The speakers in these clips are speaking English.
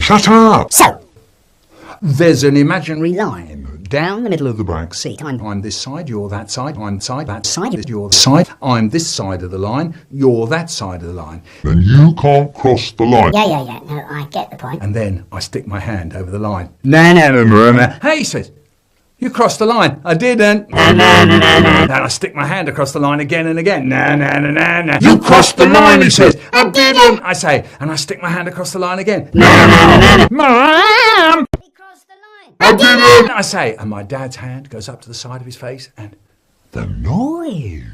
Shut up! So, there's an imaginary line down the middle of the Bronx seat. I'm this side, you're that side, I'm that side, you're the side, I'm this side of the line, you're that side of the line. Then you can't cross the line. Yeah, no, I get the point. And then I stick my hand over the line. No. Hey, he says, you crossed the line. I didn't. No. And I stick my hand across the line again and again. No. You crossed the line, he says. I didn't. I say, and I stick my hand across the line again. No. Mom! He crossed the line. I didn't! I say, and my dad's hand goes up to the side of his face, and The noise.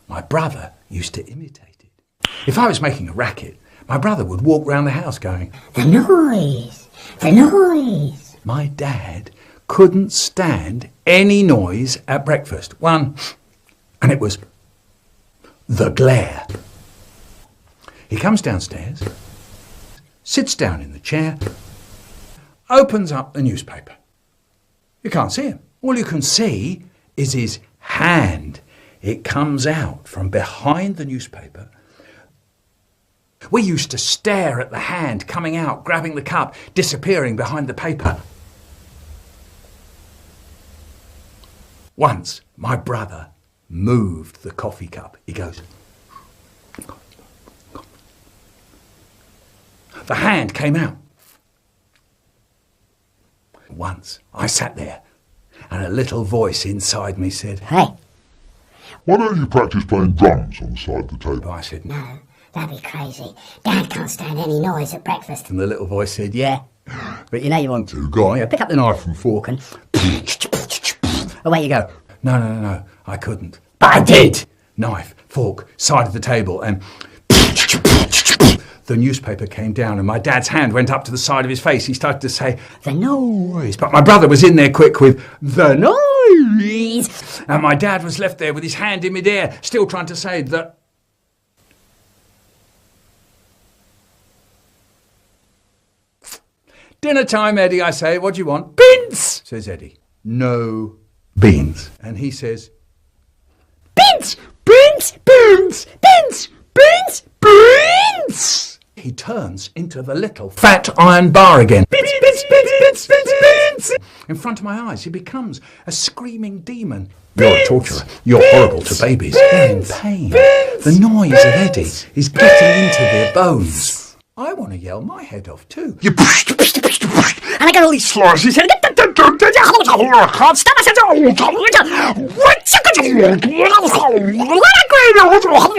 my brother used to imitate it. If I was making a racket, my brother would walk round the house going, The noise. The noise. my dad couldn't stand any noise at breakfast. One, and it was the glare. He comes downstairs, sits down in the chair, opens up the newspaper. You can't see him. All you can see is his hand. It comes out from behind the newspaper. We used to stare at the hand coming out, grabbing the cup, disappearing behind the paper. Once, my brother moved the coffee cup. He goes, the hand came out. Once, I sat there, and a little voice inside me said, Hey, Why don't you practice playing drums on the side of the table? I said, no, that'd be crazy. Dad can't stand any noise at breakfast. and the little voice said, yeah, but you know you want to. Go on, yeah, pick up the knife and fork and away you go. No, I couldn't. But I did. Knife, fork, side of the table, and the newspaper came down and my dad's hand went up to the side of his face. He started to say, the noise. But my brother was in there quick with, the noise. And my dad was left there with his hand in midair, still trying to say that. Dinner time, Eddie, I say. What do you want? Beans, says Eddie. No beans. And he says, beans, beans, beans, beans, beans, beans. He turns into the little fat iron bar again. Beans, beans, beans, beans, beans, beans. In front of my eyes, he becomes a screaming demon. You're a torturer. You're horrible to babies. They're in pain. The noise of Eddie is getting into their bones. I want to yell my head off too. And I got all these slices. And I can't stand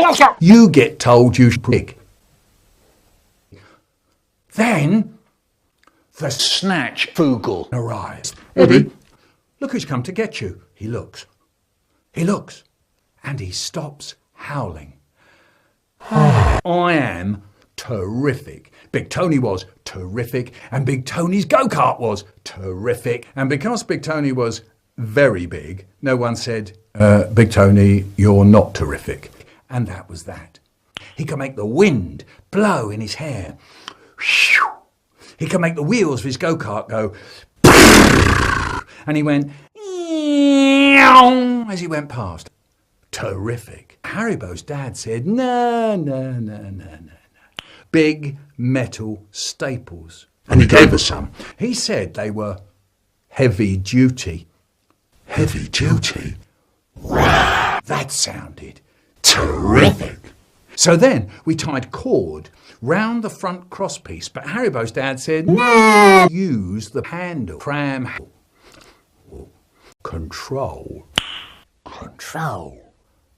myself. You get told you pig. Then the snatch Fugel arrives. Eddie, look who's come to get you. He looks, and he stops howling. I am terrific. Big Tony was terrific, and Big Tony's go-kart was terrific. And because Big Tony was very big, no one said, Big Tony, you're not terrific. And that was that. He could make the wind blow in his hair. He could make the wheels of his go-kart go. And he went as he went past. Terrific. Haribo's dad said, no. Big metal staples. And he gave us some. He said they were heavy duty. Heavy duty? Wow, that sounded terrific. So then we tied cord round the front crosspiece, but Haribo's dad said, no, use the handle. Cram. Control.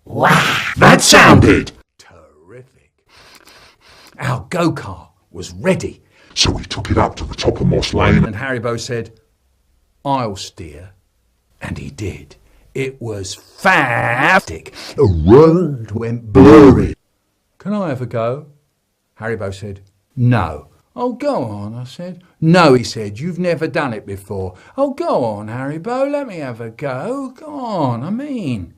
Wow, that sounded terrific. Our go-kart was ready. So we took it up to the top of Moss Lane. And Haribo said, I'll steer. And he did. It was fantastic. The road went blurry. Can I have a go? Haribo said, no. Oh, go on, I said. No, he said, you've never done it before. Oh, go on, Haribo, let me have a go. Go on, I mean.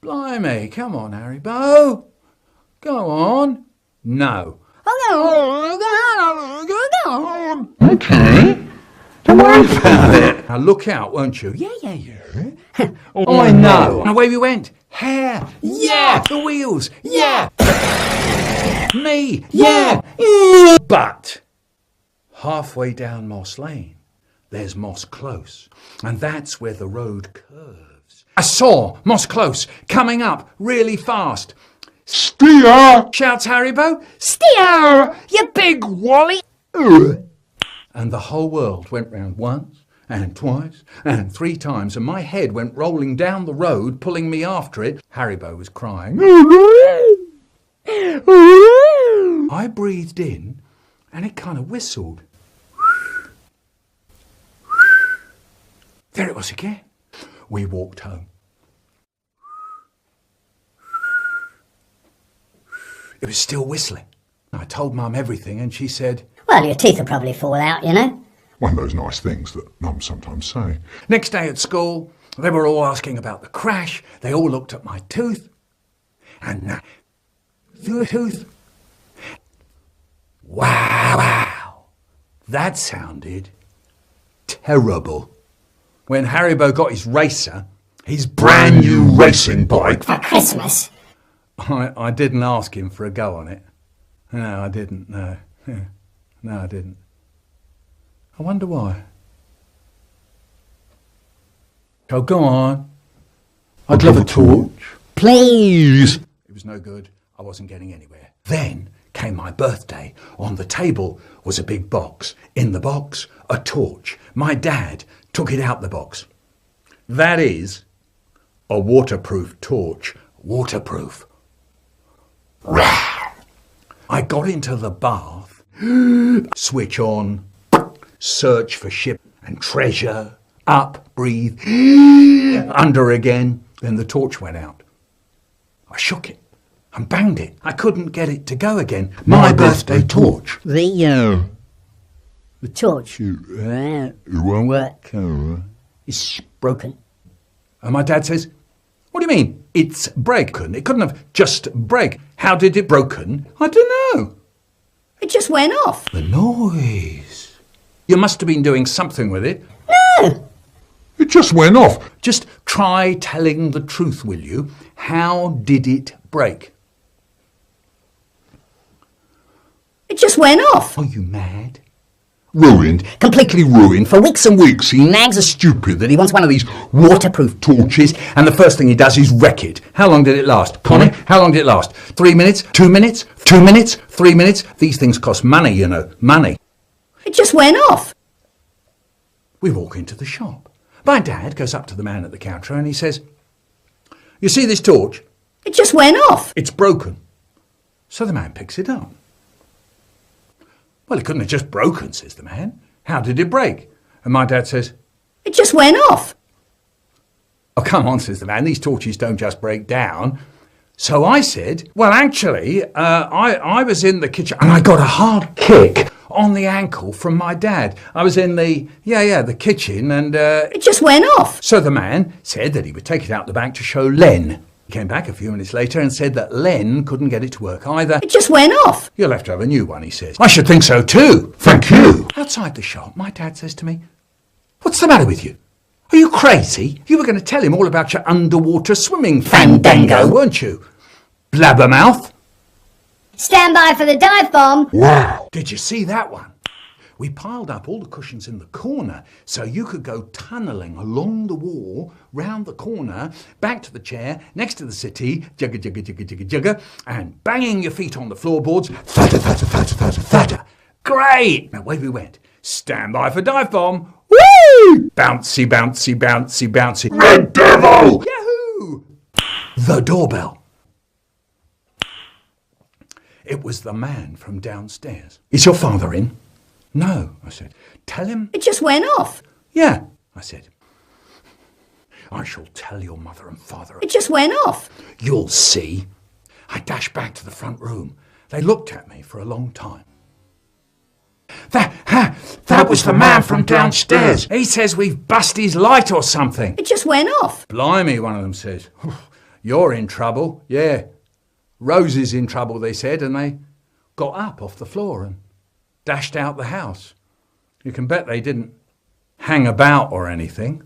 Blimey, come on, Haribo. Go on. No. Okay. Don't worry about it. Now look out, won't you? Yeah. I know. And away we went. Hair. Yeah. The wheels. Yeah. Me. Yeah. But Halfway down Moss Lane, there's Moss Close, and that's where the road curves. I saw Moss Close coming up really fast. Steer! Shouts Haribo. Steer, you big wally. And the whole world went round once and twice and 3 times, and my head went rolling down the road, pulling me after it. Haribo was crying. I breathed in, and it kind of whistled. There it was again. We walked home. It was still whistling. I told Mum everything, and she said, Well, your teeth will probably fall out, you know. One of those nice things that Mum sometimes say. Next day at school, they were all asking about the crash. They all looked at my tooth. And the tooth. Wow. That sounded terrible. When Haribo got his racer, his brand new racing bike, For Christmas. I didn't ask him for a go on it. No, I didn't, no. No, I didn't. I wonder why. Oh, go on. I'd love a torch. Please. It was no good. I wasn't getting anywhere. Then came my birthday. On the table was a big box. In the box, a torch. My dad took it out the box. That is a waterproof torch. Waterproof. I got into the bath, switch on, search for ship and treasure, up, breathe, under again, then the torch went out. I shook it and banged it. I couldn't get it to go again. My birthday torch. The Torch. It won't work. is broken. And my dad says, what do you mean? It's broken. It couldn't have just break. How did it broken? I don't know. It just went off. The noise. You must have been doing something with it. It just went off. Just try telling the truth, will you? How did it break? It just went off. Are you mad? Ruined. Completely ruined. For weeks and weeks, he nags a stupid that he wants one of these waterproof Torches, and the first thing he does is wreck it. How long did it last? Connie, how long did it last? 3 minutes? 2 minutes? 2 minutes? 3 minutes? These things cost money, you know. Money. It just went off. We walk into the shop. My dad goes up to the man at the counter and he says, you see this torch? It just went off. It's broken. So the man picks it up. Well, it couldn't have just broken, says the man. How did it break? And my dad says, It just went off. oh, come on, says the man. These torches don't just break down. So I said, well, actually, I was in the kitchen and I got a hard kick on the ankle from my dad. I was in the kitchen and... It just went off. So the man said that he would take it out the back to show Len. He came back a few minutes later and said that Len couldn't get it to work either. It just went off. You'll have to have a new one, he says. I should think so too. Thank you. Outside the shop, my dad says to me, what's the matter with you? Are you crazy? You were going to tell him all about your underwater swimming fandango, weren't you? Blabbermouth. Stand by for the dive bomb. Wow. Did you see that one? We piled up all the cushions in the corner so you could go tunnelling along the wall, round the corner, back to the chair, next to the settee, jugga, jugga, jugga, jugga, jugga, and banging your feet on the floorboards, thutter, thutter, thutter, thutter, thutter. Great! Now away we went. Stand by for dive bomb. Woo! Bouncy, bouncy, bouncy, bouncy. Red Devil! Yahoo! The doorbell. It was the man from downstairs. Is your father in? No, I said. Tell him. It just went off. Yeah, I said. I shall tell your mother and father. It just went off. You'll see. I dashed back to the front room. They looked at me for a long time. That was the man from downstairs. He says we've bust his light or something. It just went off. Blimey, one of them says. You're in trouble. Yeah. Rose is in trouble, they said, and they got up off the floor and dashed out the house. You can bet they didn't hang about or anything.